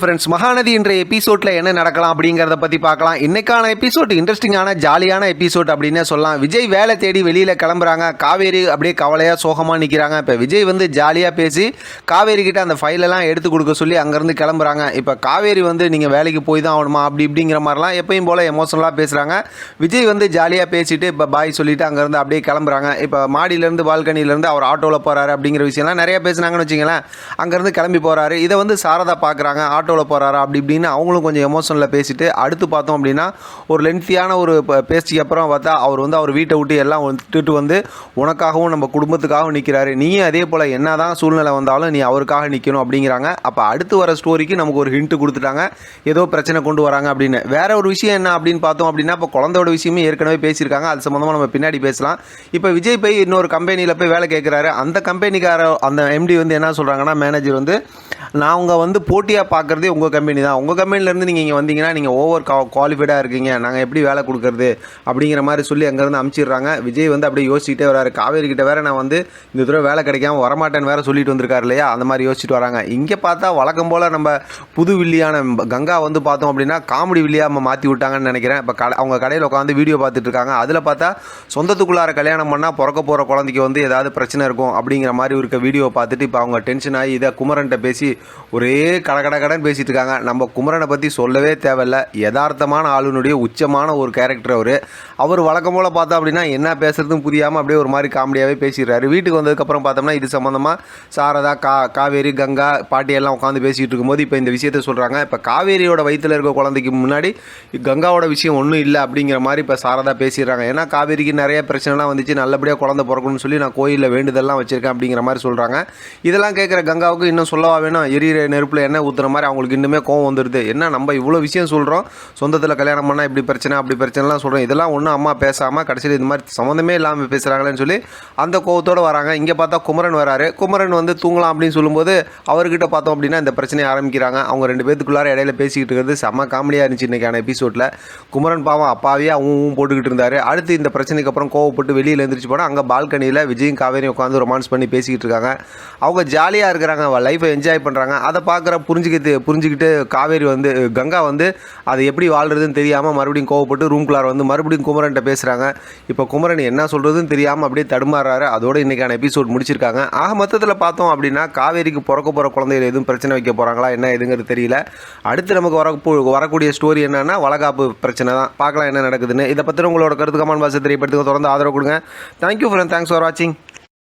Friends, Mahanadi என்ற எபிசோட்ல என்ன நடக்கலாம் அப்படிங்கிறத பற்றி பார்க்கலாம். இன்னைக்கான எபிசோட் இன்ட்ரெஸ்டிங்கான ஜாலியான எபிசோட் அப்படின்னே சொல்லலாம். விஜய் வேலை தேடி வெளியில் கிளம்புறாங்க. காவேரி அப்படியே கவலையாக சோகமாக நிற்கிறாங்க. இப்போ விஜய் வந்து ஜாலியாக பேசி காவேரி கிட்ட அந்த ஃபைலெல்லாம் எடுத்து கொடுக்க சொல்லி அங்கேருந்து கிளம்புறாங்க. இப்போ காவேரி வந்து நீங்கள் வேலைக்கு போய் தான் ஆகணுமா அப்படி இப்படிங்கிற மாதிரிலாம் எப்பயும் போல் எமோஷனலாக பேசுகிறாங்க. விஜய் வந்து ஜாலியாக பேசிட்டு இப்போ பாய் சொல்லிவிட்டு அங்கேருந்து அப்படியே கிளம்புறாங்க. இப்போ மாடியிலேருந்து பால்கனிலேருந்து அவர் ஆட்டோவில் போகிறாரு அப்படிங்கிற விஷயம்லாம் நிறைய பேசுனாங்கன்னு வச்சிங்களேன். அங்கேருந்து கிளம்பி போகிறாரு. இதை வந்து சாரதா பார்க்குறாங்க. ஆட்டோவில் போகிறாரா அப்படி இப்படின்னு அவங்களும் கொஞ்சம் எமோஷனில் பேசிட்டு அடுத்து பார்த்தோம் அப்படின்னா ஒரு லென்த்தியான ஒரு பேச்சுக்கு அப்புறம் பார்த்தா அவர் வந்து அவர் வீட்டை விட்டு எல்லாம் விட்டுட்டு வந்து உனக்காகவும் நம்ம குடும்பத்துக்காகவும் நிற்கிறாரு. நீயும் அதே போல் என்ன தான் சூழ்நிலை வந்தாலும் நீ அவருக்காக நிற்கணும் அப்படிங்கிறாங்க. அப்போ அடுத்து வர ஸ்டோரிக்கு நமக்கு ஒரு ஹிண்ட்டு கொடுத்துட்டாங்க, ஏதோ பிரச்சனை கொண்டு வராங்க அப்படின்னு. வேற ஒரு விஷயம் என்ன அப்படின்னு பார்த்தோம் அப்படின்னா இப்போ குழந்தையோட விஷயமே ஏற்கனவே பேசியிருக்காங்க. அது சம்மந்தமாக நம்ம பின்னாடி பேசலாம். இப்போ விஜய் போய் இன்னொரு கம்பெனியில் போய் வேலை கேட்குறாரு. அந்த கம்பெனிக்கார அந்த எம்டி வந்து என்ன சொல்கிறாங்கன்னா, மேனேஜர் வந்து நாங்கள் வந்து போட்டியாக பார்க்குறதே உங்கள் கம்பெனி தான். உங்கள் கம்பெனிலேருந்து நீங்கள் இங்கே வந்தீங்கன்னா நீங்கள் ஓவர் குவாலிஃபைடாக இருக்கீங்க, நாங்கள் எப்படி வேலை கொடுக்குறது அப்படிங்கிற மாதிரி சொல்லி அங்கேருந்து அமுச்சிடுறாங்க. விஜய் வந்து அப்படியே யோசிச்சுட்டே வராரு. காவேரி கிட்ட வேறு நான் வந்து இந்த தடவை வேலை கிடைக்காம வரமாட்டேன்னு வேறு சொல்லிட்டு வந்திருக்காரு இல்லையா, அந்த மாதிரி யோசிச்சுட்டு வராங்க. இங்கே பார்த்தா வழக்கம் போல் நம்ம புது வில்லியான கங்கா வந்து பார்த்தோம் அப்படின்னா காமெடி வில்லியாக நம்ம மாற்றி விட்டாங்கன்னு நினைக்கிறேன். இப்போ அவங்க கடையில் உட்காந்து வீடியோ பார்த்துட்டு இருக்காங்க. அதில் பார்த்தா சொந்தத்துக்குள்ளார கல்யாணம் பண்ணால் பிறக்க போகிற குழந்தைக்கு வந்து ஏதாவது பிரச்சனை இருக்கும் அப்படிங்கிற மாதிரி இருக்க வீடியோ பார்த்துட்டு இப்போ அவங்க டென்ஷன் ஆகி இதை குமரன்ட்ட பேசி ஒரே கடன் பேசிட்டு இருக்காங்க. நம்ம குமரனை பற்றி சொல்லவே தேவையில்லை. யதார்த்தமான ஆளுனுடைய உச்சமான ஒரு கேரக்டர் அவர் வழக்கம் போல் பார்த்தா அப்படின்னா என்ன பேசுறதுன்னு புரியாமல் அப்படியே ஒரு மாதிரி காமெடியாகவே பேசிடுறாரு. வீட்டுக்கு வந்ததுக்கப்புறம் பார்த்தோம்னா இது சம்மந்தமாக சாரதா காவேரி கங்கா பாட்டியெல்லாம் உட்காந்து பேசிகிட்டு இருக்கும்போது இப்போ இந்த விஷயத்த சொல்கிறாங்க. இப்போ காவேரியோட வயிற்றில் இருக்க குழந்தைக்கு முன்னாடி கங்காவோட விஷயம் ஒன்றும் இல்லை அப்படிங்கிற மாதிரி இப்போ சாரதா பேசிடுறாங்க. ஏன்னா காவேரிக்கு நிறைய பிரச்சனைலாம் வந்துச்சு, நல்லபடியாக குழந்தை பிறக்கணும்னு சொல்லி நான் கோயிலில் வேண்டுதெல்லாம் வச்சுருக்கேன் அப்படிங்கிற மாதிரி சொல்கிறாங்க. இதெல்லாம் கேட்குற கங்காவுக்கு இன்னும் சொல்லவா வேணும், எரியிற நெருப்பில் என்ன ஊற்றுற மாதிரி அவங்களுக்கு இன்னுமே கோவம் வந்துடுது. என்ன நம்ம இவ்வளோ விஷயம் சொல்கிறோம், சொந்தத்தில் கல்யாணம் பண்ணால் இப்படி பிரச்சனை அப்படி பிரச்சனைலாம் சொல்கிறோம், இதெல்லாம் ஒன்றும் அம்மா பேசாமல் கடைசியில் இது மாதிரி சம்மந்தமே இல்லாமல் பேசுகிறாங்களேன்னு சொல்லி அந்த கோவத்தோடு வராங்க. இங்கே பார்த்தா குமரன் வராரு. குமரன் வந்து தூங்கலாம் அப்படின்னு சொல்லும்போது அவர்கிட்ட பார்த்தோம் அப்படின்னா இந்த பிரச்சனையை ஆரம்பிக்கிறாங்க. அவங்க ரெண்டு பேத்துக்குள்ளார இடையில பேசிக்கிட்டு இருக்கிறது செம்ம காமெடியாக இருந்துச்சு இன்றைக்கான எபிசோடில். குமரன் பாவம் அப்பாவே அவங்க போட்டுக்கிட்டு இருந்தார். அடுத்து இந்த பிரச்சனைக்கு அப்புறம் கோவப்பட்டு வெளியில் எழுந்திரிச்சு போனால் அங்கே பால்கனியில் விஜயும் காவேரியும் உட்காந்து ரொமான்ஸ் பண்ணி பேசிக்கிட்டு இருக்காங்க. அவங்க ஜாலியாக இருக்கிறாங்க, லைஃப்பை என்ஜாய் பண்ணுறாங்க. அதை பார்க்குற புரிஞ்சுக்கிட்டு காவேரி வந்து கங்கா வந்து அது எப்படி வாழ்கிறதுன்னு தெரியாமல் மறுபடியும் கோவப்பட்டு ரூம்குள்ளார வந்து மறுபடியும் குமரன்ட்ட பேசுகிறாங்க. இப்போ குமரன் என்ன சொல்கிறதுன்னு தெரியாமல் அப்படியே தடுமாறுறாரு. அதோடு இன்றைக்கான எபிசோட் முடிச்சிருக்காங்க. ஆக மொத்தத்தில் பார்த்தோம் அப்படின்னா காவேரிக்கு பிறக்க போகிற குழந்தைகள் எதுவும் பிரச்சனை வைக்க போகிறாங்களா என்ன எதுங்கிறது தெரியல. அடுத்து நமக்கு வரக்கூடிய ஸ்டோரி என்னன்னா வளகாப்பு பிரச்சனை தான். பார்க்கலாம் என்ன நடக்குதுன்னு. இதை பற்றி உங்களோட கருத்து கமெண்ட் பாக்ஸில் தெரியப்படுத்துங்க. தொடர்ந்து ஆதரவு கொடுங்க. தேங்க்யூ ஃப்ரெண்ட், தேங்க்ஸ் ஃபார் வாட்சிங்.